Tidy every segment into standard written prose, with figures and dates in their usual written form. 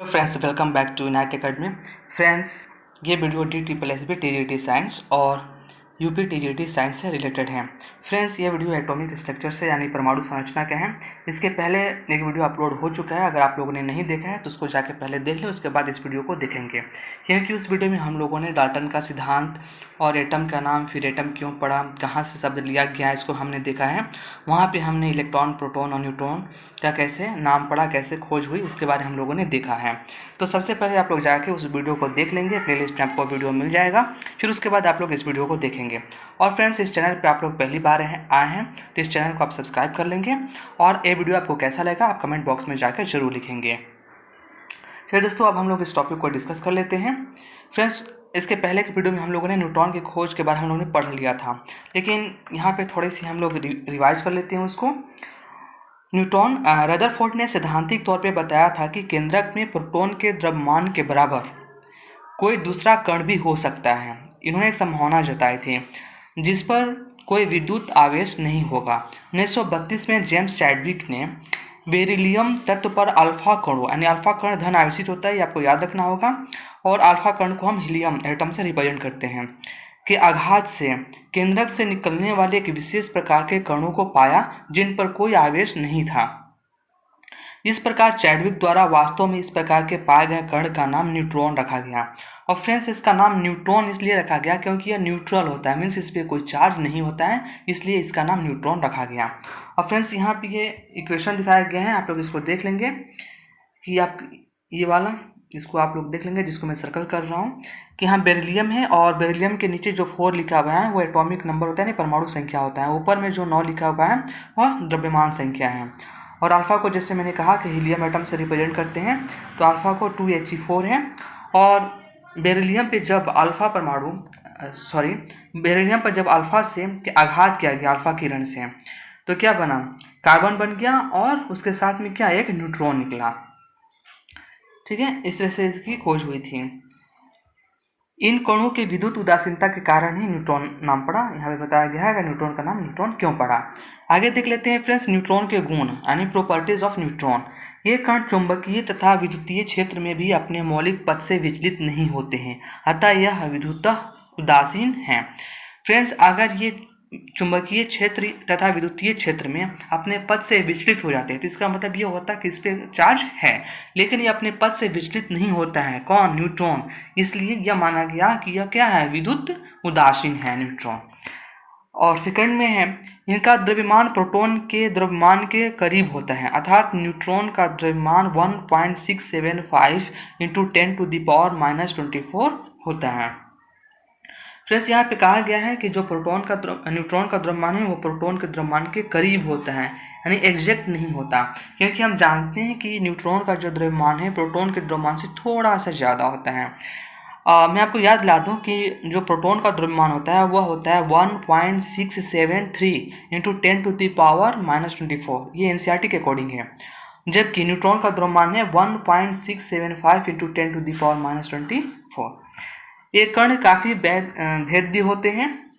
Friends, welcome back to Unite Academy. Friends, ये video DSSB TGT science और UP TGT science से related है। Friends, ये video atomic structure से यानी परमाणु संरचना का है। इसके पहले एक वीडियो अपलोड हो चुका है। अगर आप लोगों ने नहीं देखा है तो उसको जाके पहले देख लें, उसके बाद इस वीडियो को देखेंगे, क्योंकि उस वीडियो में हम लोगों ने डाल्टन का सिद्धांत और एटम का नाम, फिर एटम क्यों पड़ा, कहाँ से शब्द लिया गया, इसको हमने देखा है। वहाँ पे हमने इलेक्ट्रॉन, प्रोटॉन और न्यूट्रॉन का कैसे नाम पड़ा, कैसे खोज हुई, उसके बारे में हम लोगों ने देखा है। तो सबसे पहले आप लोग जाके उस वीडियो को देख लेंगे, प्लेलिस्ट में आपको वीडियो मिल जाएगा। फिर उसके बाद आप लोग इस वीडियो को देखेंगे। और फ्रेंड्स, इस चैनल पे आप लोग पहली बार आए हैं तो इस चैनल को आप सब्सक्राइब कर लेंगे। और ये वीडियो आपको कैसा लगा आप कमेंट बॉक्स में जाकर जरूर लिखेंगे। फिर दोस्तों, अब हम लोग इस टॉपिक को डिस्कस कर लेते हैं। फ्रेंड्स, इसके पहले के वीडियो में हम लोगों ने न्यूट्रॉन की खोज के बारे में हम लोगों ने पढ़ लिया था, लेकिन यहाँ पे थोड़ी सी हम लोग रिवाइज कर लेते हैं उसको। न्यूट्रॉन, रदरफोर्ड ने सैद्धांतिक तौर पे बताया था कि केंद्रक में प्रोटॉन के द्रव्यमान के बराबर कोई दूसरा कण भी हो सकता है। इन्होंने एक संभावना जताई थी जिस पर कोई विद्युत आवेश नहीं होगा। 1932 में जेम्स चैडविक ने बेरिलियम तत्व पर अल्फा कणों, यानी अल्फा कण धन आवेशित होता है, ये आपको याद रखना होगा, और अल्फा कण को हम हीलियम एटम से रिप्रेजेंट करते हैं, के आघात से केंद्रक से निकलने वाले एक विशेष प्रकार के कणों को पाया जिन पर कोई आवेश नहीं था। इस प्रकार चैडविक द्वारा वास्तव में इस प्रकार के पाए गए कण का नाम न्यूट्रॉन रखा गया। और फ्रेंड्स, इसका नाम न्यूट्रॉन इसलिए रखा गया क्योंकि यह न्यूट्रल होता है, मीन्स इस पर कोई चार्ज नहीं होता है, इसलिए इसका नाम न्यूट्रॉन रखा गया। और फ्रेंड्स, यहाँ पे ये इक्वेशन दिखाए गए हैं, आप लोग इसको देख लेंगे कि आप ये वाला इसको आप लोग देख लेंगे, जिसको मैं सर्कल कर रहा हूँ कि यहाँ बेरिलियम है और बेरिलियम के नीचे जो 4 लिखा हुआ है वो एटॉमिक नंबर होता है, नहीं परमाणु संख्या होता है। ऊपर में जो 9 लिखा हुआ है वह द्रव्यमान संख्या है। और अल्फा को जैसे मैंने कहा कि हीलियम एटम से रिप्रेजेंट करते हैं, तो अल्फा को 2He4 है। और बेरिलियम पे जब अल्फा परमाणु बेरिलियम पर जब अल्फा से आघात किया गया अल्फा किरण से, तो क्या बना, कार्बन बन गया और उसके साथ में क्या, एक न्यूट्रॉन निकला। ठीक है, इस तरह से इसकी खोज हुई थी। इन कणों की विद्युत उदासीनता के कारण ही न्यूट्रॉन नाम पड़ा। यहाँ पे बताया गया है कि न्यूट्रॉन का नाम न्यूट्रॉन क्यों पड़ा। आगे देख लेते हैं फ्रेंड्स, न्यूट्रॉन के गुण यानी प्रॉपर्टीज ऑफ न्यूट्रॉन। ये कण चुंबकीय तथा विद्युतीय क्षेत्र में भी अपने मौलिक पथ से विचलित नहीं होते हैं, अतः यह विद्युतः उदासीन है। फ्रेंड्स, अगर ये चुंबकीय क्षेत्र तथा विद्युतीय क्षेत्र में अपने पथ से विचलित हो जाते हैं तो इसका मतलब ये होता है कि इस पर चार्ज है, लेकिन ये अपने पथ से विचलित नहीं होता है। कौन, न्यूट्रॉन। इसलिए यह माना गया कि यह क्या है, विद्युत उदासीन है न्यूट्रॉन। और सेकंड में है, इनका द्रव्यमान प्रोटॉन के द्रव्यमान के करीब होता है, अर्थात न्यूट्रॉन का द्रव्यमान 1.675 × 10⁻⁻24 होता है। फ्रेंड्स, यहाँ पे कहा गया है कि जो न्यूट्रॉन का द्रव्यमान है वो प्रोटॉन के द्रव्यमान के करीब होता है, यानी एग्जैक्ट नहीं होता, क्योंकि हम जानते हैं कि न्यूट्रॉन का जो द्रव्यमान है प्रोटॉन के द्रव्यमान से थोड़ा सा ज़्यादा होता है। मैं आपको याद दिला दूँ कि जो प्रोटॉन का द्रव्यमान होता है वह होता है 1.673 × 10⁻⁻24, ये NCERT के अकॉर्डिंग है, जबकि न्यूट्रॉन का द्रव्यमान है 1.675 × 10⁻⁻24। ये कण काफ़ी भेद्य होते हैं।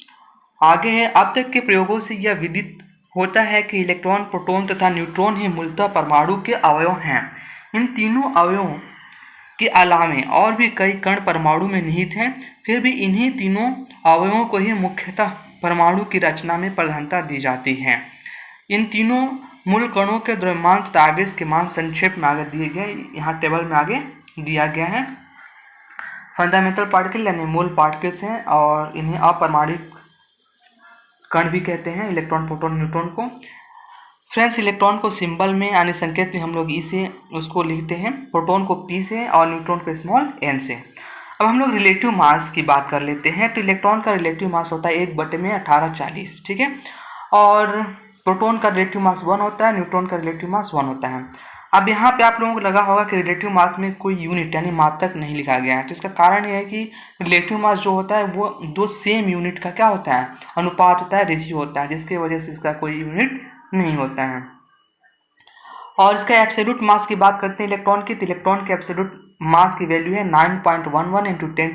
आगे है, अब तक के प्रयोगों से यह विदित होता है कि इलेक्ट्रॉन, प्रोटॉन तथा न्यूट्रॉन ही मूलतः परमाणु के अवयव हैं। इन तीनों अवयवों के अलावे और भी कई कण परमाणु में निहित हैं, फिर भी इन्हीं तीनों अवयवों को ही मुख्यतः परमाणु की रचना में प्रधानता दी जाती है। इन तीनों मूल कणों के द्रव्यमान तथा आवेश के मान संक्षेप में आगे दिए गए, यहाँ टेबल में आगे दिया गया है। फंडामेंटल पार्टिकल यानी मूल पार्टिकल्स हैं, और इन्हें अपरमाणुक कण भी कहते हैं, इलेक्ट्रॉन, प्रोटॉन, न्यूट्रॉन को। फ्रेंड्स, इलेक्ट्रॉन को सिंबल में यानी संकेत में हम लोग ई से उसको लिखते हैं, प्रोटॉन को पी से और न्यूट्रॉन को स्मॉल एन से। अब हम लोग रिलेटिव मास की बात कर लेते हैं। तो इलेक्ट्रॉन का रिलेटिव मास होता है 1/1840, ठीक है, और प्रोटॉन का रिलेटिव मास 1 होता है, न्यूट्रॉन का रिलेटिव मास 1 होता है। अब यहाँ पे आप लोगों को लगा होगा कि रिलेटिव मास में कोई यूनिट यानी मात्रक नहीं लिखा गया है, तो इसका कारण यह है कि रिलेटिव मास जो होता है वो दो सेम यूनिट का क्या होता है, अनुपात होता है, रेशियो होता है, जिसकी वजह से इसका कोई यूनिट नहीं होता है। और इसका एब्सोल्यूट मास की बात करते हैं इलेक्ट्रॉन की, तो इलेक्ट्रॉन के एब्सोल्यूट मास की वैल्यू है 9.11 ×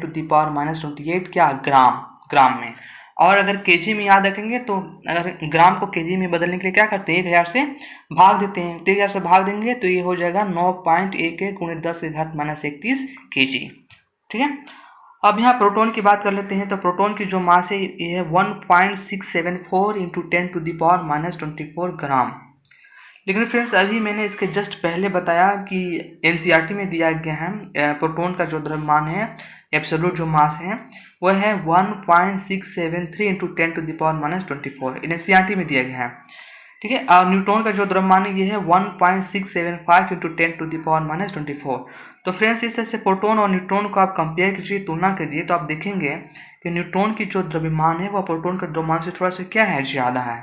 10⁻⁻28 क्या, ग्राम में। और अगर केजी में याद रखेंगे तो अगर ग्राम को केजी में बदलने के लिए क्या करते हैं, 1000 से भाग देते हैं। तो 1000 से भाग देंगे तो ये हो जाएगा 9.11 × 10⁻31 kg। ठीक है। अब यहाँ प्रोटॉन की बात कर लेते हैं। तो प्रोटॉन की जो मास है ये है 1.674 × 10⁻24 ग्राम। लेकिन फ्रेंड्स अभी मैंने इसके जस्ट पहले बताया कि एनसीईआरटी में दिया गया है प्रोटॉन का जो द्रव्यमान है, एब्सोल्यूट जो मास है वह है 1.673 × 10⁻24 एनसीईआरटी में दिया गया है। ठीक है। और न्यूट्रॉन का जो द्रव्यमान है ये है 1.675 × 10⁻24। तो फ्रेंड्स इस तरह से प्रोटॉन और न्यूट्रॉन को आप कंपेयर कीजिए, तुलना कीजिए, तो आप देखेंगे कि न्यूट्रॉन की जो द्रव्यमान है वह प्रोटॉन के द्रव्यमान से थोड़ा सा क्या है, ज़्यादा है।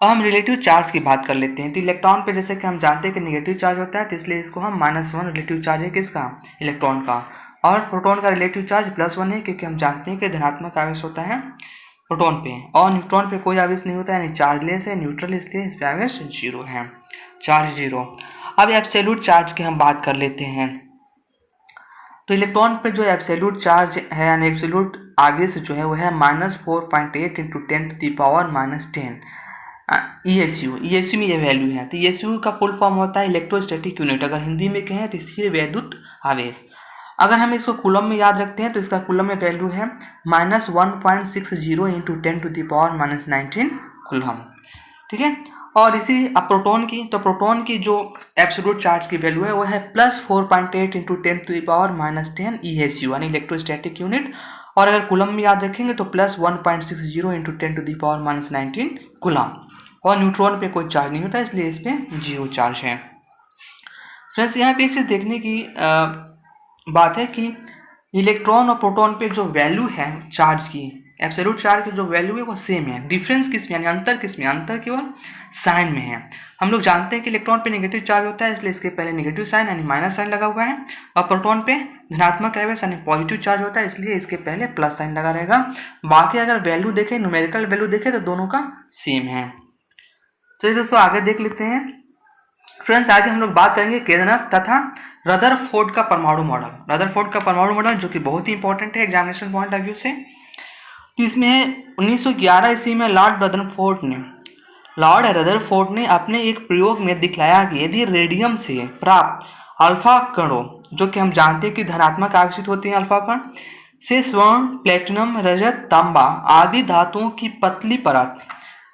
अब हम रिलेटिव चार्ज की बात कर लेते हैं। तो इलेक्ट्रॉन पे जैसे कि हम जानते हैं कि नेगेटिव चार्ज होता है, तो इसलिए इसको हम -1 रिलेटिव चार्ज है किसका, इलेक्ट्रॉन का। और प्रोटॉन का रिलेटिव चार्ज +1 है, क्योंकि हम जानते हैं कि धनात्मक आवेश होता है प्रोटॉन पे और न्यूट्रॉन पे कोई आवेश नहीं होता है, यानी चार्जलेस है, न्यूट्रल, इसलिए इस पे आवेश 0 है, चार्ज 0। अब एब्सोल्यूट चार्ज की हम बात कर लेते हैं। तो इलेक्ट्रॉन पे जो एब्सोल्यूट चार्ज है यानी एब्सोल्यूट आवेश जो है वो है -4.8 × 10⁻10 ESU। ESU में ये वैल्यू है। तो ESU का फुल फॉर्म होता है इलेक्ट्रोस्टैटिक यूनिट, अगर हिंदी में कहें तो स्थिर वैद्युत आवेश। अगर हम इसको कूलम में याद रखते हैं तो इसका कूलम में वैल्यू है -1.60 × 10⁻19 कूलम। ठीक है। और इसी अब प्रोटॉन की जो एब्सोल्यूट चार्ज की वैल्यू है वो है +4.8 × 10⁻10 ESU यानी इलेक्ट्रोस्टैटिक यूनिट। और अगर कूलम में याद रखेंगे तो +1.60 × 10⁻19 कूलम। और न्यूट्रॉन पे कोई चार्ज नहीं होता, इसलिए इस पे 0 चार्ज है। फ्रेंड्स यहाँ पे एक चीज देखने की बात है कि इलेक्ट्रॉन और प्रोटॉन पे जो वैल्यू है चार्ज की, एब्सोल्यूट चार्ज की जो वैल्यू है वो सेम है। डिफरेंस किस में, यानी अंतर किस में, अंतर केवल साइन में है। हम लोग जानते हैं कि इलेक्ट्रॉन पे नेगेटिव चार्ज होता है, इसलिए इसके पहले नेगेटिव साइन यानी माइनस साइन लगा हुआ है। और प्रोटॉन पे धनात्मक आवेश यानी पॉजिटिव चार्ज होता है, इसलिए इसके पहले प्लस साइन लगा रहेगा। बाकी अगर वैल्यू देखें, न्यूमेरिकल वैल्यू देखें, तो दोनों का सेम है। चलिए दोस्तों आगे देख लेते हैं। फ्रेंड्स आगे हम लोग बात करेंगे केर्नक तथा रदरफोर्ड का परमाणु मॉडल। रदरफोर्ड का परमाणु मॉडल जो कि बहुत ही इंपॉर्टेंट है एग्जामिनेशन पॉइंट ऑफ व्यू से। तो इसमें 1911 ईस्वी में लॉर्ड रदरफोर्ड ने अपने एक प्रयोग में दिखलाया कि यदि रेडियम से प्राप्त अल्फा कणों, जो कि हम जानते हैं कि धनात्मक आवेशित होते हैं अल्फा कण, से स्वर्ण, प्लेटिनम, रजत, तांबा आदि धातुओं की पतली परत,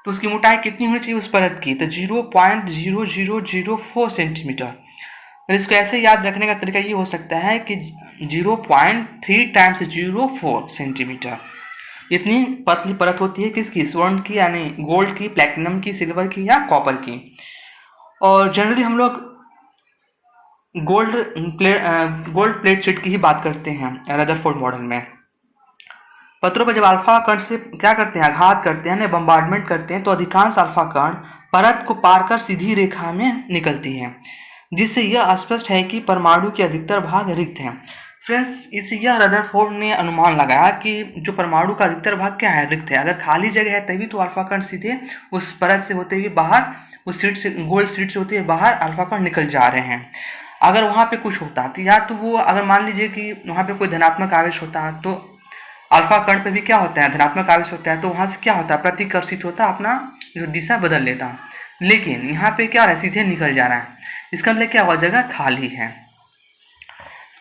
तो उसकी मोटाई कितनी होनी चाहिए उस परत की, तो 0.0004 सेंटीमीटर। और इसको ऐसे याद रखने का तरीका ये हो सकता है कि 0.3 × 04 सेंटीमीटर इतनी पतली परत होती है किसकी, स्वर्ण की यानी गोल्ड की, प्लैटिनम की, सिल्वर की या कॉपर की। और जनरली हम लोग गोल्ड प्लेट शीट की ही बात करते हैं रदरफोर्ड मॉडल में। पत्रों पर जब अल्फा कण से क्या करते हैं, आघात करते हैं, बम्बार्डमेंट करते हैं, तो अधिकांश अल्फा कण परत को पार कर सीधी रेखा में निकलती हैं, जिससे यह स्पष्ट है कि परमाणु के अधिकतर भाग रिक्त हैं। फ्रेंड्स इस यह रदरफोर्ड ने अनुमान लगाया कि जो परमाणु का अधिकतर भाग क्या है, रिक्त है। अगर खाली जगह है तभी तो अल्फा कण सीधे उस परत से होते हुए बाहर, उस सीट से, गोल्ड सीट से होते हुए बाहर अल्फा कण निकल जा रहे हैं। अगर वहाँ पे कुछ होता तो या तो वो, अगर मान लीजिए कि वहाँ पे कोई धनात्मक आवेश होता है तो अल्फा कण पे भी क्या होता है, धनात्मक आवेश होता है, तो वहाँ से क्या होता है, प्रतिकर्षित होता, अपना जो दिशा बदल लेता। लेकिन यहाँ पे क्या हो रहा है, सीधे निकल जा रहा है, इसका मतलब क्या हुआ, जगह खाली है।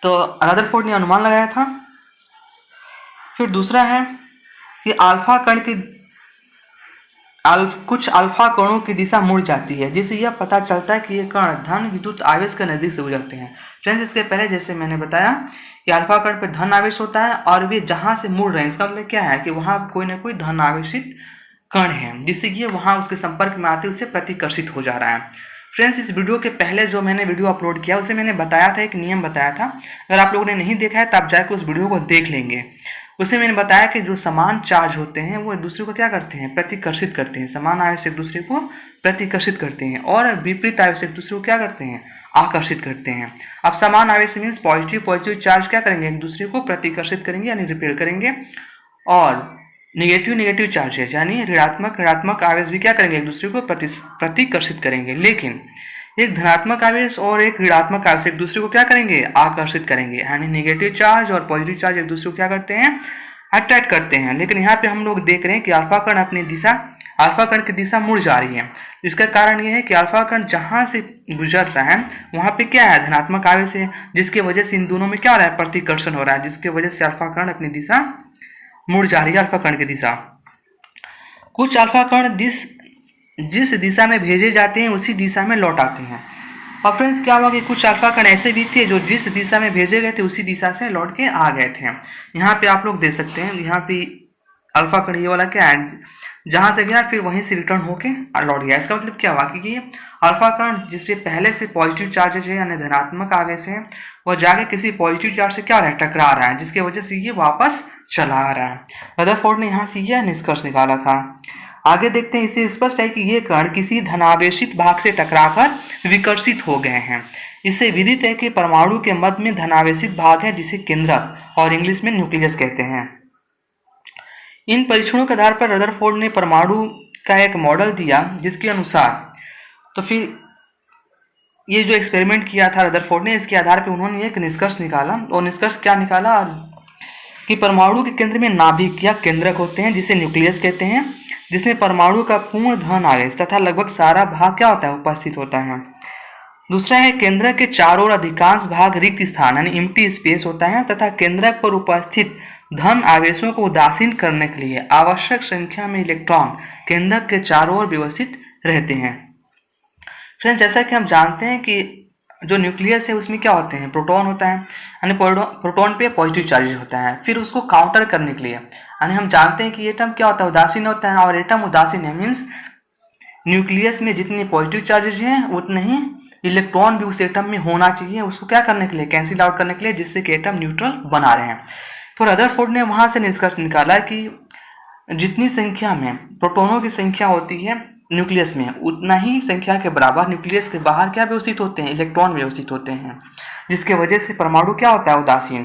तो रदरफोर्ड ने अनुमान लगाया था। फिर दूसरा है कि अल्फा कण की कुछ अल्फा कणों की दिशा मुड़ जाती है, जिससे यह पता चलता है कि ये कण धन विद्युत आवेश के नजदीक से गुजरते हैं। फ्रेंड्स इसके पहले जैसे मैंने बताया कि अल्फा कण पर धन आवेश होता है और वे जहां से मुड़ रहे हैं, इसका मतलब क्या है कि वहां कोई ना कोई धन आवेशित कण है, जिससे ये वहां उसके संपर्क में आते उससे प्रतिकर्षित हो जा रहा है। फ्रेंड्स इस वीडियो के पहले जो मैंने वीडियो अपलोड किया उसे मैंने बताया था, एक नियम बताया था। अगर आप लोगों ने नहीं देखा है तो आप जाकर उस वीडियो को देख लेंगे। उसे मैंने बताया कि जो समान चार्ज होते हैं वो एक दूसरे को क्या करते हैं, प्रतिकर्षित करते हैं। समान आवेश एक दूसरे को प्रतिकर्षित करते हैं और विपरीत आवेश एक दूसरे को क्या करते हैं, आकर्षित करते हैं। अब समान आवेश मीन्स पॉजिटिव चार्ज क्या करेंगे, एक दूसरे को प्रतिकर्षित करेंगे यानी रिपेल करेंगे, और नेगेटिव चार्जेस यानी ऋणात्मक आवेश भी क्या करेंगे, एक दूसरे को प्रतिकर्षित करेंगे। लेकिन एक धनात्मक आवेश और एक ऋणात्मक आवेश एक दूसरे को क्या करेंगे, आकर्षित करेंगे। यानी नेगेटिव चार्ज और पॉजिटिव चार्ज एक दूसरे को क्या करते हैं, अट्रैक्ट करते हैं। लेकिन यहाँ पे हम लोग देख रहे हैं कि अल्फा कण अल्फा कण की दिशा मुड़ जा रही है। इसका कारण यह है कि अल्फा कण जहाँ से गुजर रहा है वहाँ पे क्या है, धनात्मक आवेश है, जिसकी वजह से इन दोनों में क्या हो रहा है, प्रतिकर्षण हो रहा है, जिसकी वजह से अल्फा कण अपनी दिशा मुड़ जा रही है, अल्फा कण की दिशा। कुछ अल्फा कण जिस दिशा में भेजे जाते हैं उसी दिशा में लौट आते हैं। और फ्रेंड्स क्या हुआ कि कुछ अल्फा कण ऐसे भी थे जो जिस दिशा में भेजे गए थे उसी दिशा से लौट के आ गए थे। यहाँ पे आप लोग देख सकते हैं, यहाँ पे अल्फा कण ये वाला क्या है, जहां से गया फिर वहीं से रिटर्न होके लौट गया। इसका मतलब क्या हुआ कि ये अल्फा कण जिसपे पहले से पॉजिटिव चार्जेज है यानी धनात्मक आवेश है, वह जाके किसी पॉजिटिव चार्ज से क्या हो रहा है, टकरा रहा है, जिसकी वजह से ये वापस चला आ रहा है। रदरफोर्ड ने यहाँ से यह निष्कर्ष निकाला था। आगे देखते हैं, इससे स्पष्ट है कि ये कण किसी धनावेशित भाग से टकराकर विकर्षित हो गए हैं। इससे विदित है कि परमाणु के मध्य में धनावेशित भाग है जिसे केंद्रक और इंग्लिश में न्यूक्लियस कहते हैं। इन परीक्षणों के आधार पर रदरफोर्ड ने परमाणु का एक मॉडल दिया, जिसके अनुसार तो फिर ये जो एक्सपेरिमेंट किया था रदरफोर्ड ने, इसके आधार पर उन्होंने एक निष्कर्ष निकाला। और निष्कर्ष क्या निकाला कि परमाणु के केंद्र में नाभिक या केंद्रक होते हैं जिसे न्यूक्लियस कहते हैं, जिसमें परमाणु का पूर्ण धन आवेश तथा लगभग सारा भाग क्या होता है, उपस्थित होता है। दूसरा है केंद्रक के चारों ओर अधिकांश भाग रिक्त स्थान यानी एम्प्टी स्पेस होता है तथा केंद्रक पर उपस्थित धन आवेशों को उदासीन करने के लिए आवश्यक संख्या में इलेक्ट्रॉन केंद्रक के चारों ओर व्यवस्थित रहते हैं। फ्रेंड्स जैसा कि हम जानते हैं कि जो न्यूक्लियस है उसमें क्या होते हैं, प्रोटॉन होता है, यानी प्रोटॉन पे पॉजिटिव चार्ज होता है। फिर उसको काउंटर करने के लिए यानी हम जानते हैं कि एटम क्या होता है, उदासीन होता है, और एटम उदासीन है मीन्स न्यूक्लियस में जितने पॉजिटिव चार्जेज हैं उतने ही इलेक्ट्रॉन भी उस एटम में होना चाहिए, उसको क्या करने के लिए, कैंसिल आउट करने के लिए, जिससे कि एटम न्यूट्रल बना रहे हैं। तो रदरफोर्ड ने वहां से निष्कर्ष निकाला कि जितनी संख्या में प्रोटॉनों की संख्या होती है न्यूक्लियस में, उतना ही संख्या के बराबर न्यूक्लियस के बाहर क्या व्यवस्थित होते हैं, इलेक्ट्रॉन व्यवस्थित होते हैं, जिसके वजह से परमाणु क्या होता है, उदासीन।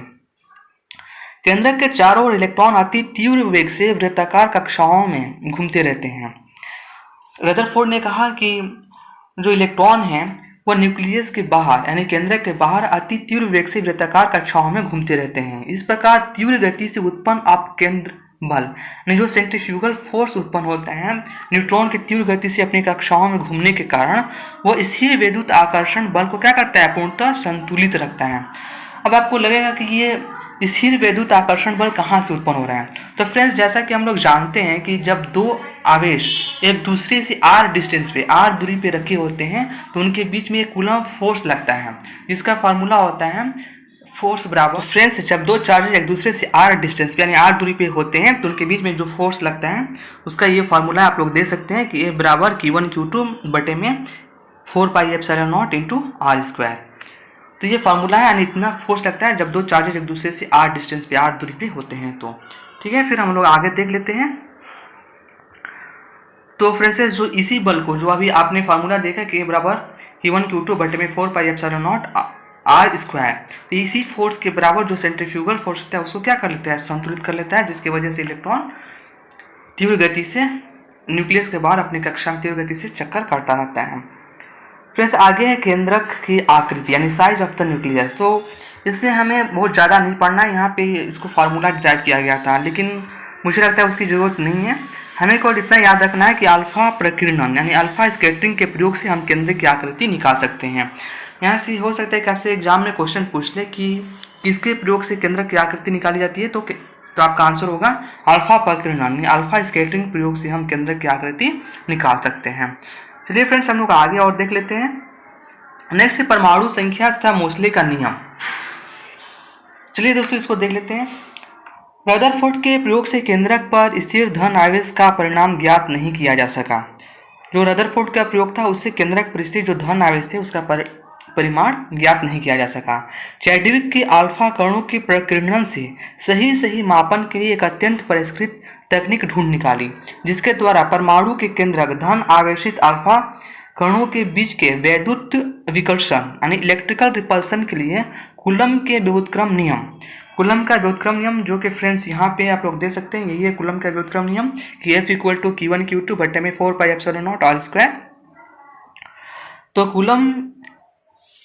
केंद्रक के चारों ओर इलेक्ट्रॉन अति तीव्र वेग से वृत्ताकार कक्षाओं में घूमते रहते हैं। रदरफोर्ड ने कहा कि जो इलेक्ट्रॉन है वह न्यूक्लियस के बाहर यानी केंद्रक के बाहर अति तीव्र वेग से वृत्ताकार कक्षाओं में घूमते रहते हैं। इस प्रकार तीव्र गति से उत्पन्न अपकेंद्र बल यानी जो सेंट्रीफ्यूगल फोर्स उत्पन्न होता है न्यूट्रॉन की तीव्र गति से अपनी कक्षाओं में घूमने के कारण वह स्थिर वैद्युत आकर्षण बल को क्या करता है, पूर्णतः संतुलित रखता है। अब आपको लगेगा कि ये स्थिर वैद्युत आकर्षण बल कहाँ से उत्पन्न हो रहा है। तो फ्रेंड्स जैसा कि हम लोग जानते हैं कि जब दो आवेश एक दूसरे से r डिस्टेंस पे, r दूरी पे रखे होते हैं तो उनके बीच में एक कूलम फोर्स लगता है, जिसका फार्मूला होता है फोर्स बराबर, फ्रेंड्स जब दो चार्जेस एक दूसरे से r डिस्टेंस पे यानी r दूरी पे होते हैं तो उनके बीच में जो फोर्स लगता है उसका ये फार्मूला आप लोग दे सकते हैं कि A बराबर Q1 Q2 बटे में 4πε0 इंटू r स्क्वायर। तो ये फार्मूला है, यानी इतना फोर्स लगता है जब दो चार्जेस एक दूसरे से r डिस्टेंस पे, r दूरी पे होते हैं। तो ठीक है, फिर हम लोग आगे देख लेते हैं। तो फ्रेंड्स जो इसी बल को, जो अभी आपने फार्मूला देखा कि A बराबर Q1 Q2 बटे में 4πε0 r स्क्वायर, तो इसी फोर्स के बराबर जो सेंट्रीफ्यूगल फोर्स होता है उसको क्या कर लेता है, संतुलित कर लेता है, जिसकी वजह से इलेक्ट्रॉन तीव्र गति से न्यूक्लियस के बाहर अपनी कक्षा में तीव्र गति से चक्कर काटता रहता है। फ्रेंड्स आगे है केंद्रक की आकृति यानी साइज ऑफ द न्यूक्लियस। तो इससे हमें बहुत ज़्यादा नहीं पढ़ना है, यहाँ पे इसको फार्मूला डिराइव किया गया था, लेकिन मुझे लगता है उसकी ज़रूरत नहीं है। हमें को इतना याद रखना है कि अल्फा प्रकीर्णन यानी अल्फा स्कैटरिंग के प्रयोग से हम केंद्र की आकृति निकाल सकते हैं। यहाँ से हो सकता है कि आपसे एग्जाम में क्वेश्चन पूछ ले कि किसके प्रयोग से केंद्र की आकृति निकाली जाती है, तो आपका आंसर होगा अल्फा प्रकीर्णन यानी अल्फा स्कैटरिंग प्रयोग से हम केंद्र की आकृति निकाल सकते हैं। चलिए फ्रेंड्स हम लोग आगे और देख लेते हैं। नेक्स्ट है परमाणु संख्या तथा मोसले का नियम। चलिए दोस्तों इसको देख लेते हैं। रदरफोर्ड के प्रयोग से केंद्रक पर स्थिर धन आवेश का परिणाम ज्ञात नहीं किया जा सका। जो रदरफोर्ड का प्रयोग था उससे केंद्रक पर स्थिर जो धन आवेश थे उसका परिमाण ज्ञात नहीं किया जा सका। चैडविक के अल्फा कणों के प्रकीर्णन से सही मापन के लिए एक अत्यंत परिष्कृत तकनीक ढूंढ निकाली, जिसके द्वारा परमाणु के केंद्रक धन आवेशित अल्फा कणों के बीच के वैद्युत विकर्षण यानी इलेक्ट्रिकल रिपल्सन के लिए कूलम के व्युत्क्रम नियम, जो कि फ्रेंड्स यहाँ पे आप लोग देख सकते हैं, यही है कूलम का व्युत्क्रम नियम कि F = Q1 Q2 बटे में 4πε0 r स्क्वायर। तो कूलम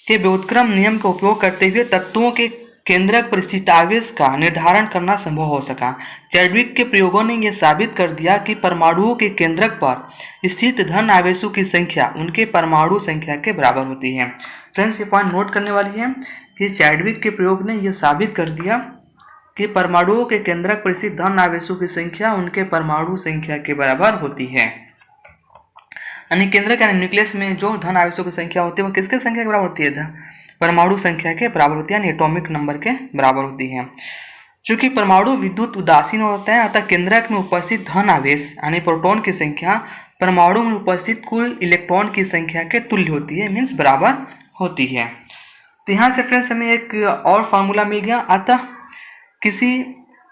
के व्युत्क्रम नियम का उपयोग करते हुए तत्वों के केंद्रक परिस्थितावेश का निर्धारण करना संभव हो सका। चैडविक के प्रयोगों ने यह साबित कर दिया कि परमाणुओं के केंद्रक पर स्थित धन आवेशों की संख्या उनके परमाणु संख्या के बराबर होती है। फ्रेंड्स, ये पॉइंट नोट करने वाली है कि चैडविक के प्रयोग ने यह साबित कर दिया कि परमाणुओं के केंद्रक पर स्थित धन आवेशों की संख्या उनके परमाणु संख्या के बराबर होती है। यानी केंद्रक यानी न्यूक्लियस में जो धन आवेशों की संख्या होती है वो किसके संख्या के बराबर होती है? परमाणु संख्या के बराबर होती है, यानी एटॉमिक नंबर के बराबर होती है। चूंकि परमाणु विद्युत उदासीन होता है, अतः केंद्रक में उपस्थित धन आवेश यानी प्रोटॉन की संख्या परमाणु में उपस्थित कुल इलेक्ट्रॉन की संख्या के तुल्य होती है, मीन्स बराबर होती है। तो यहाँ से फ्रेंड्स हमें एक और फार्मूला मिल गया। अतः किसी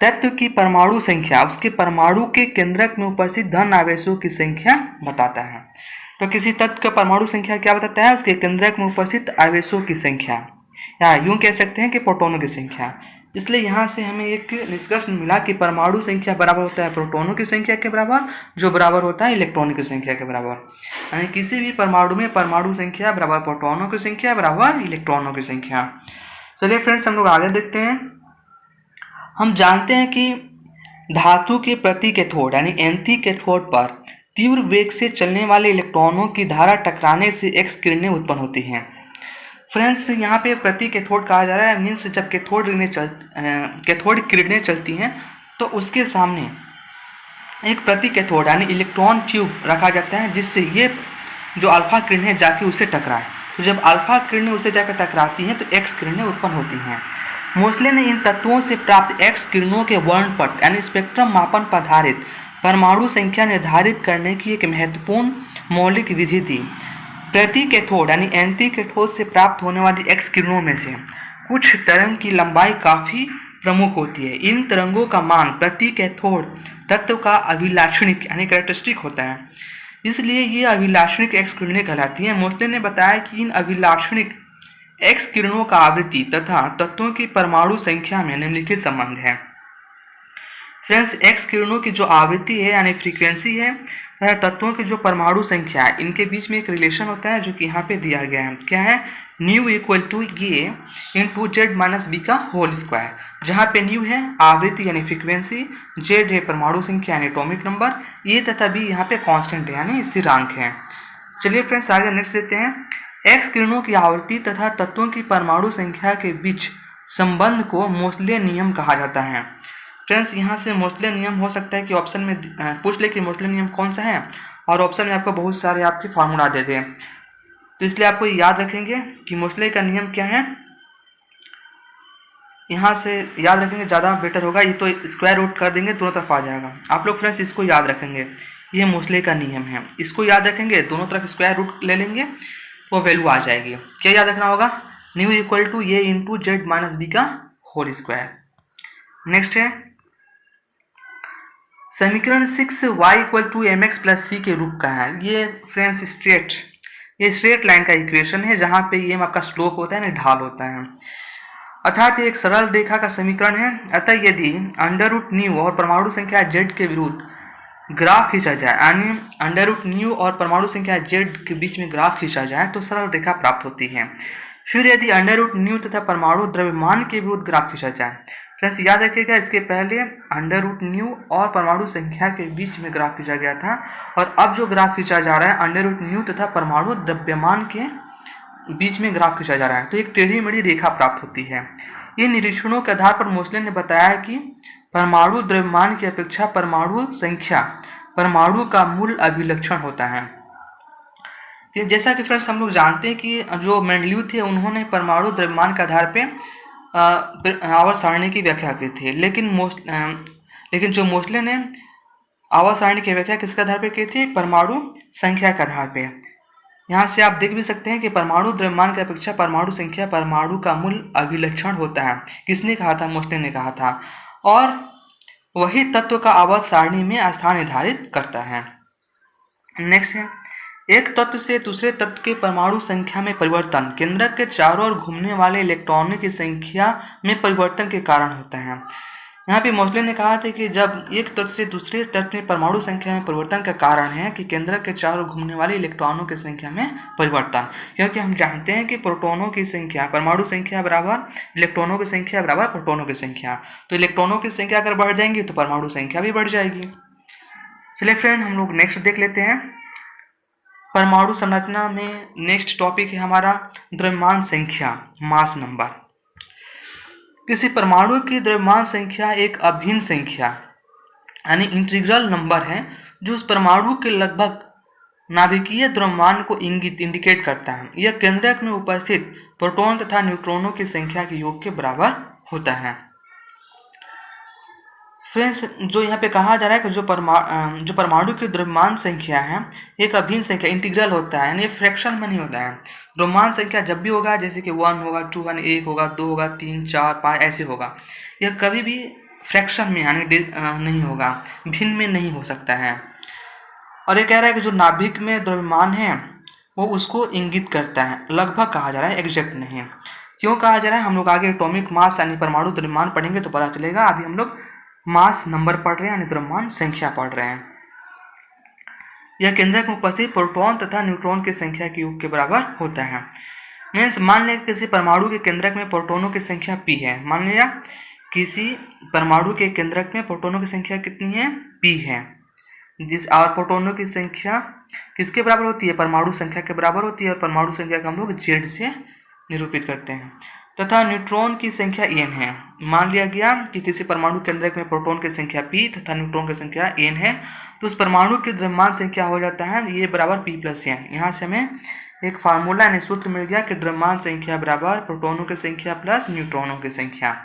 तत्व की परमाणु संख्या उसके परमाणु के केंद्रक में उपस्थित धन आवेशों की संख्या बताता है। तो किसी तत्व का परमाणु संख्या क्या बताता है? उसके केंद्रक में उपस्थित आवेशों की संख्या, या यूं कह सकते हैं कि प्रोटॉनों की संख्या। इसलिए यहाँ से हमें एक निष्कर्ष मिला कि परमाणु संख्या बराबर होता है प्रोटॉनों की संख्या के बराबर, जो बराबर होता है इलेक्ट्रॉनों की संख्या के बराबर। यानी किसी भी परमाणु में परमाणु संख्या बराबर प्रोटॉनों की संख्या बराबर इलेक्ट्रॉनों की संख्या। चलिए फ्रेंड्स, हम लोग आगे देखते हैं। हम जानते हैं कि धातु के प्रति कैथोड यानी एंटी कैथोड पर तीव्र वेग से चलने वाले इलेक्ट्रॉनों की धारा टकराने से एक्स किरणें उत्पन्न होती हैं। फ्रेंड्स, यहाँ पे प्रति कैथोड कहा जा रहा है, मीन्स जब कैथोड किरणें चलती हैं तो उसके सामने एक प्रति कैथोड यानी इलेक्ट्रॉन ट्यूब रखा जाता है, जिससे ये जो अल्फा किरणें जाके उसे टकराए। तो जब अल्फा किरणें उसे जाकर टकराती हैं तो एक्स किरणें उत्पन्न होती हैं। मोस्ले ने इन तत्वों से प्राप्त एक्स किरणों के वर्णपट यानी स्पेक्ट्रम मापन पर आधारित परमाणु संख्या निर्धारित करने की एक महत्वपूर्ण मौलिक विधि दी। प्रति कैथोड यानी एंटी कैथोड से प्राप्त होने वाली एक्स किरणों में से कुछ तरंग की लंबाई काफी प्रमुख होती है। इन तरंगों का मान प्रति कैथोड तत्व का अभिलाक्षणिक यानी कैरेक्टरिस्टिक होता है, इसलिए ये अभिलाक्षणिक एक्स किरणें कहलाती हैं। मोस्ले ने बताया कि इन अभिलाक्षणिक एक्स किरणों का आवृत्ति तथा तत्वों की परमाणु संख्या में निम्नलिखित संबंध है। फ्रेंड्स, एक्स किरणों की जो आवृत्ति है यानी फ्रीक्वेंसी है तथा तत्वों की जो परमाणु संख्या है, इनके बीच में एक रिलेशन होता है जो कि यहाँ पे दिया गया है। क्या है? न्यू इक्वल टू ये इंटू जेड माइनस बी का होल स्क्वायर, जहाँ पे न्यू है आवृत्ति यानी फ्रीक्वेंसी, जेड है परमाणु संख्या यानी एटॉमिक नंबर, ए तथा बी यहाँ पे कांस्टेंट है यानी स्थिरांक है। चलिए फ्रेंड्स, आगे नेक्स्ट देते हैं। एक्स किरणों की आवृत्ति तथा तत्वों की परमाणु संख्या के बीच संबंध को मोस्ले नियम कहा जाता है। फ्रेंड्स, यहाँ से मोस्ले नियम हो सकता है कि ऑप्शन में पूछ ले कि मोस्ले नियम कौन सा है, और ऑप्शन में आपको बहुत सारे आपके फार्मूला दे दें, तो इसलिए आपको याद रखेंगे कि मोस्ले का नियम क्या है। यहाँ से याद रखेंगे ज़्यादा बेटर होगा। ये तो स्क्वायर रूट कर देंगे दोनों तरफ आ जाएगा। आप लोग फ्रेंड्स इसको याद रखेंगे, ये मोस्ले का नियम है, इसको याद रखेंगे, दोनों तरफ स्क्वायर रूट ले लेंगे तो वैल्यू आ जाएगी। क्या याद रखना होगा? न्यू इक्वल टू ये इंटू जेड माइनस बी का होल स्क्वायर। नेक्स्ट है समीकरण 6y equal to m x plus c के रूप का है। ये फ्रेंड्स स्ट्रेट लाइन का इक्वेशन है, जहाँ पे ये आपका स्लोप होता है ना, ढाल होता है, अर्थात ये एक सरल रेखा का समीकरण है। अतः यदि अंडर रूट न्यू और परमाणु संख्या जेड के विरुद्ध ग्राफ खींचा जाए, यानी अंडर रूट न्यू और परमाणु संख्या जेड के बीच में ग्राफ खींचा जाए तो सरल रेखा प्राप्त होती है। फिर यदि अंडर रूट न्यू तथा परमाणु द्रव्यमान के विरुद्ध ग्राफ खींचा जाए, फ्रेंड्स याद रखिएगा इसके पहले अंडर रूट न्यू और परमाणु संख्या के बीच में ग्राफ खींचा गया था, और अब जो ग्राफ खींचा जा रहा है अंडर रूट न्यू तथा परमाणु द्रव्यमान के बीच में ग्राफ खींचा जा रहा है, तो एक टेढ़ी मेढ़ी रेखा प्राप्त होती है। इन निरीक्षणों के आधार पर मोस्ले ने बताया कि परमाणु द्रव्यमान की अपेक्षा परमाणु संख्या परमाणु का मूल अभिलक्षण होता है। जैसा कि फ्रेंड्स हम लोग जानते हैं कि जो मेंडलीव थे उन्होंने परमाणु द्रव्यमान के आधार पे आवर्त सारणी की व्याख्या की थी, लेकिन जो मोस्ले ने आवर्त सारणी की व्याख्या किसके आधार पे की थी? परमाणु संख्या के आधार पे। यहाँ से आप देख भी सकते हैं कि परमाणु द्रव्यमान की अपेक्षा परमाणु संख्या परमाणु का मूल अभिलक्षण होता है। किसने कहा था? मोस्ले ने कहा था, और वही तत्व का आवर्त सारणी में स्थान निर्धारित करता है। नेक्स्ट है एक तत्व से दूसरे तत्व के परमाणु संख्या में परिवर्तन केंद्रक के चारों ओर घूमने वाले इलेक्ट्रॉनों की संख्या में परिवर्तन के कारण होता है। यहाँ पे मोस्टली ने कहा था कि जब एक तत्व से दूसरे तत्व में परमाणु संख्या में परिवर्तन का कारण है कि केंद्रक के चारों घूमने वाले इलेक्ट्रॉनों की संख्या में परिवर्तन, क्योंकि हम जानते हैं कि प्रोटॉनों की संख्या परमाणु संख्या बराबर इलेक्ट्रॉनों की संख्या बराबर प्रोटॉनों की संख्या, तो इलेक्ट्रॉनों की संख्या अगर बढ़ जाएंगी तो परमाणु संख्या भी बढ़ जाएगी। चलिए फ्रेंड, हम लोग नेक्स्ट देख लेते हैं। परमाणु संरचना में नेक्स्ट टॉपिक है हमारा द्रव्यमान संख्या, मास नंबर। किसी परमाणु की द्रव्यमान संख्या एक अभिन्न संख्या यानी इंटीग्रल नंबर है जो उस परमाणु के लगभग नाभिकीय द्रव्यमान को इंडिकेट करता है। यह केंद्रक में उपस्थित प्रोटॉन तथा न्यूट्रॉनों की संख्या के योग के बराबर होता है। फ्रेंड्स, जो यहाँ पे कहा जा रहा है कि जो परमाणु की द्रव्यमान संख्या है एक अभिन्न संख्या इंटीग्रल होता है, यानी फ्रैक्शन में नहीं होता है। द्रव्यमान संख्या जब भी होगा, जैसे कि 1 होगा, 2 होगा, 1 होगा, 2 होगा, 3, 4, 5 ऐसे होगा, यह कभी भी फ्रैक्शन में यानी नहीं होगा, भिन्न में नहीं हो सकता है। और ये कह रहा है कि जो नाभिक में द्रव्यमान है वो उसको इंगित करता है, लगभग कहा जा रहा है, एग्जैक्ट नहीं। क्यों कहा जा रहा है, हम लोग आगे एटॉमिक मास यानी परमाणु द्रव्यमान पढ़ेंगे तो पता चलेगा। अभी हम लोग मास नंबर पढ़ रहे हैं यानी द्रव्यमान संख्या पढ़ रहे हैं। यह केंद्रक में उपस्थित प्रोटॉन तथा न्यूट्रॉन की संख्या के योग के बराबर होता है। मीन्स मान लिया किसी परमाणु के केंद्रक में प्रोटॉनों की संख्या p है। मान लिया किसी परमाणु के केंद्रक में प्रोटॉनों की संख्या कितनी है, p है, जिस और प्रोटॉनों की संख्या किसके बराबर होती है, परमाणु संख्या के बराबर होती है, और परमाणु संख्या को हम लोग z से निरूपित करते हैं। तथा न्यूट्रॉन की संख्या n है। मान लिया गया कि किसी परमाणु केंद्रक में प्रोटॉन की संख्या p तथा न्यूट्रॉन की संख्या n है, तो उस परमाणु की द्रव्यमान संख्या हो जाता है ये बराबर p प्लस n। यहाँ से हमें एक फार्मूला यानी सूत्र मिल गया कि द्रव्यमान संख्या बराबर प्रोटॉनों की संख्या प्लस न्यूट्रॉनों की संख्या।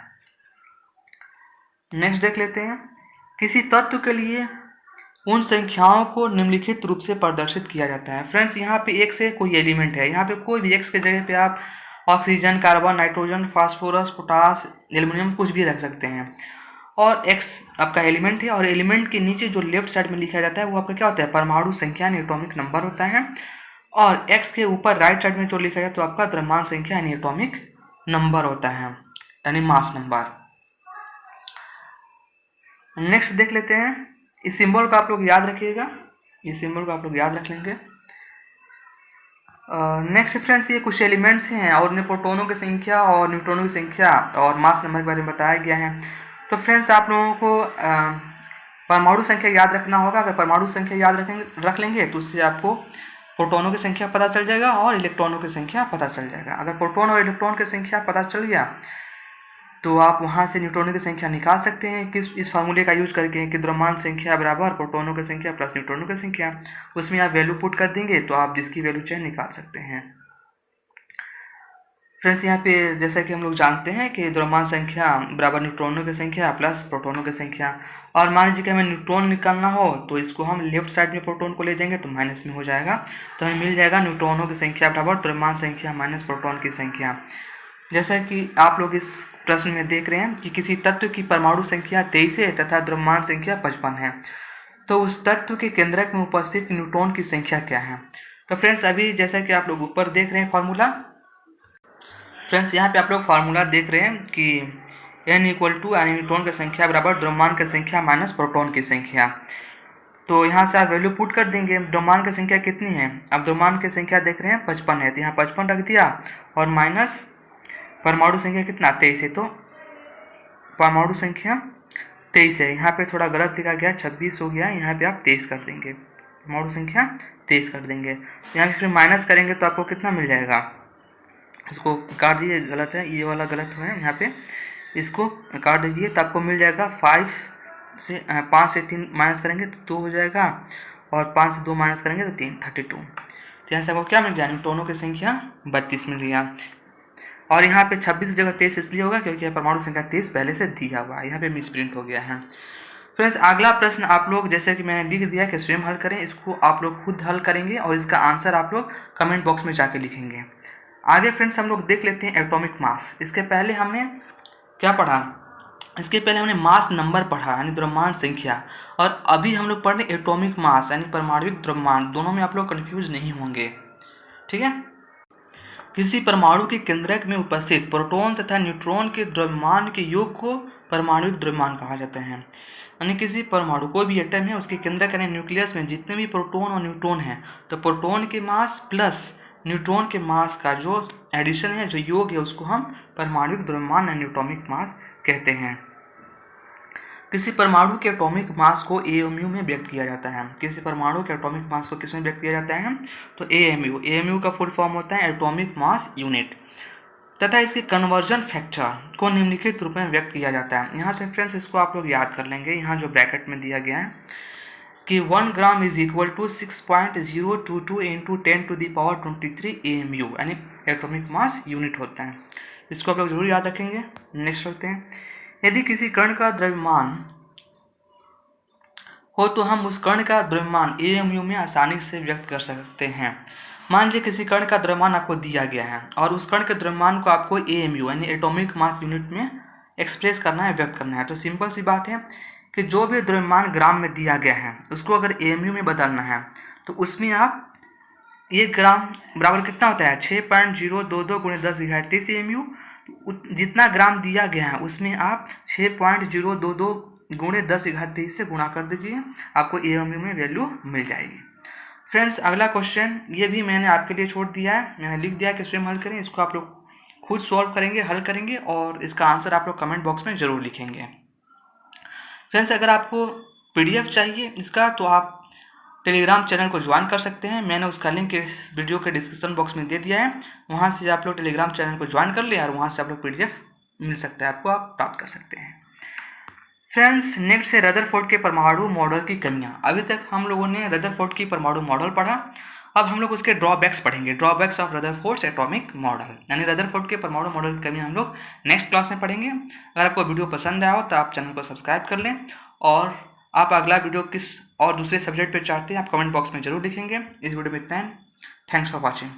नेक्स्ट देख लेते हैं। किसी तत्व के लिए उन संख्याओं को निम्नलिखित रूप से प्रदर्शित किया जाता है। फ्रेंड्स, यहाँ पे एक से कोई एलिमेंट है, यहाँ पे कोई भी x के जगह पे आप oxygen, carbon, nitrogen, phosphorus, potash, aluminium कुछ भी रख सकते हैं, और x आपका एलिमेंट है, और एलिमेंट के नीचे जो लेफ्ट साइड में लिखा जाता है वो आपका क्या होता है, परमाणु संख्या यानी एटॉमिक नंबर होता है, और x के ऊपर राइट साइड में जो लिखा है तो आपका द्रव्यमान संख्या यानी एटॉमिक नंबर होता है, यानी मास नंबर। नेक्स्ट देख लेते हैं। इस सिंबल को आप लोग याद रखिएगा, इस सिंबल को आप लोग याद रख लेंगे। नेक्स्ट फ्रेंड्स, ये कुछ एलिमेंट्स हैं और उन्हें प्रोटॉनों की संख्या और न्यूट्रॉनों की संख्या और मास नंबर के बारे में बताया गया है। तो फ्रेंड्स, आप लोगों को परमाणु संख्या याद रखना होगा। अगर परमाणु संख्या याद रख लेंगे तो उससे आपको प्रोटॉनों की संख्या पता चल जाएगा और इलेक्ट्रॉनों की संख्या पता चल जाएगा। अगर प्रोटॉन और इलेक्ट्रॉन की संख्या पता चल गया तो आप वहाँ से न्यूट्रॉनों की संख्या निकाल सकते हैं इस फार्मूले का यूज करके कि द्रव्यमान संख्या बराबर प्रोटॉनों की संख्या प्लस न्यूट्रॉनों की संख्या। उसमें आप वैल्यू पुट कर देंगे तो आप जिसकी वैल्यू चाहे निकाल सकते हैं। फ्रेंड्स, यहाँ पे जैसा कि हम लोग जानते हैं कि द्रव्यमान संख्या बराबर न्यूट्रॉनों की संख्या प्लस प्रोटॉनों की संख्या, और मान लीजिए कि हमें न्यूट्रॉन निकालना हो तो इसको हम लेफ्ट साइड में प्रोटॉन को ले जाएंगे तो माइनस में हो जाएगा, तो हमें मिल जाएगा न्यूट्रॉनों की संख्या बराबर द्रव्यमान संख्या माइनस प्रोटॉन की संख्या। जैसा कि आप लोग इस प्रश्न में देख रहे हैं कि किसी तत्व की परमाणु संख्या 23 है तथा द्रव्यमान संख्या 55 है, तो उस तत्व के केंद्रक में उपस्थित न्यूट्रॉन की संख्या क्या है। तो फ्रेंड्स, अभी जैसा कि आप लोग ऊपर देख रहे हैं फार्मूला, फ्रेंड्स यहाँ पे आप लोग फार्मूला देख रहे हैं कि n इक्वल टू यानी न्यूट्रॉन की संख्या बराबर द्रव्यमान की संख्या माइनस प्रोटॉन की संख्या। तो यहाँ से आप वैल्यू पुट कर देंगे। द्रव्यमान की संख्या कितनी है, अब द्रव्यमान की संख्या देख रहे हैं 55 है, तो यहाँ 55 रख दिया, और माइनस परमाणु संख्या कितना 23 है, तो परमाणु संख्या 23 है। यहाँ पे थोड़ा गलत लिखा गया, 26 हो गया, यहाँ पे आप 23 कर देंगे, परमाणु संख्या 23 कर देंगे। यहाँ पे फिर माइनस करेंगे तो आपको कितना मिल जाएगा, इसको काट दीजिए, गलत है, ये वाला गलत है, यहाँ पे इसको काट दीजिए तो आपको मिल जाएगा 5 से 3 माइनस करेंगे तो 2 हो जाएगा, और 5 से 2 माइनस करेंगे तो 3, 32। तो यहाँ से आपको क्या मिल गया, न्यूट्रॉनों की संख्या 32 मिल गया। और यहाँ पे 26 जगह 23 इसलिए होगा क्योंकि परमाणु संख्या 23 पहले से दिया हुआ है, यहाँ पे मिसप्रिंट हो गया है। फ्रेंड्स, अगला प्रश्न आप लोग जैसे कि मैंने लिख दिया कि स्वयं हल करें, इसको आप लोग खुद हल करेंगे और इसका आंसर आप लोग कमेंट बॉक्स में जाके लिखेंगे। आगे फ्रेंड्स हम लोग देख लेते हैं एटॉमिक मास। इसके पहले हमने क्या पढ़ा, इसके पहले हमने मास नंबर पढ़ा यानी द्रव्यमान संख्या, और अभी हम लोग पढ़ रहे एटॉमिक मास यानी परमाणविक द्रव्यमान। दोनों में आप लोग कन्फ्यूज नहीं होंगे, ठीक है। किसी परमाणु के केंद्रक में उपस्थित प्रोटॉन तथा न्यूट्रॉन के द्रव्यमान के योग को परमाणुक द्रव्यमान कहा जाता है। यानी किसी परमाणु, कोई भी एटम है, उसके केंद्रक यानी न्यूक्लियस में जितने भी प्रोटॉन और न्यूट्रॉन हैं, तो प्रोटॉन के मास प्लस न्यूट्रॉन के मास का जो एडिशन है, जो योग है, उसको हम परमाणुक द्रव्यमान यानी एटॉमिक मास कहते हैं। किसी परमाणु के एटॉमिक मास को AMU में व्यक्त किया जाता है। किसी परमाणु के एटॉमिक मास को किस में व्यक्त किया जाता है? तो AMU का फुल फॉर्म होता है एटॉमिक मास यूनिट, तथा इसके कन्वर्जन फैक्टर को निम्नलिखित रूप में व्यक्त किया जाता है। यहाँ से फ्रेंड्स इसको आप लोग याद कर लेंगे। यहाँ जो ब्रैकेट में दिया गया है कि 1 gram is equal to 6.022 into 10⁻23 AMU यानी एटॉमिक मास यूनिट होता है। इसको आप लोग जरूर याद रखेंगे। नेक्स्ट चलते हैं। यदि किसी कण का द्रव्यमान हो तो हम उस कण का द्रव्यमान AMU में आसानी से व्यक्त कर सकते हैं। मान लीजिए किसी कण का द्रव्यमान आपको दिया गया है और उस कण के द्रव्यमान को आपको AMU यानी एटॉमिक मास यूनिट में एक्सप्रेस करना है, व्यक्त करना है। तो सिंपल सी बात है कि जो भी द्रव्यमान ग्राम में दिया गया है उसको अगर AMU में बदलना है तो उसमें आप 1 ग्राम बराबर कितना होता है? 6.022 × 10⁻23 AMU। जितना ग्राम दिया गया है उसमें आप 6.022 × 10⁻23 से गुणा कर दीजिए, आपको AMU में वैल्यू मिल जाएगी। फ्रेंड्स अगला क्वेश्चन ये भी मैंने आपके लिए छोड़ दिया है, मैंने लिख दिया कि स्वयं हल करें। इसको आप लोग खुद सॉल्व करेंगे, हल करेंगे और इसका आंसर आप लोग कमेंट बॉक्स में ज़रूर लिखेंगे। फ्रेंड्स अगर आपको PDF चाहिए इसका तो आप टेलीग्राम चैनल को ज्वाइन कर सकते हैं। मैंने उसका लिंक इस वीडियो के डिस्क्रिप्शन बॉक्स में दे दिया है। वहाँ से आप लोग टेलीग्राम चैनल को ज्वाइन कर ले और वहाँ से आप लोग PDF मिल सकता है, आपको आप प्राप्त कर सकते हैं। फ्रेंड्स नेक्स्ट है रदरफोर्ड के परमाणु मॉडल की कमियाँ। अभी तक हम लोगों ने रदरफोर्ड की परमाणु मॉडल पढ़ा, अब हम लोग उसके ड्रॉबैक्स पढ़ेंगे। Drawbacks of Rutherford's atomic model यानी रदरफोर्ड के परमाणु मॉडल की कमियाँ हम लोग नेक्स्ट क्लास में पढ़ेंगे। अगर आपको वीडियो पसंद आया हो तो आप चैनल को सब्सक्राइब कर लें और आप अगला वीडियो किस और दूसरे सब्जेक्ट पे चाहते हैं आप कमेंट बॉक्स में जरूर लिखेंगे। इस वीडियो में इतना है। Thanks for watching.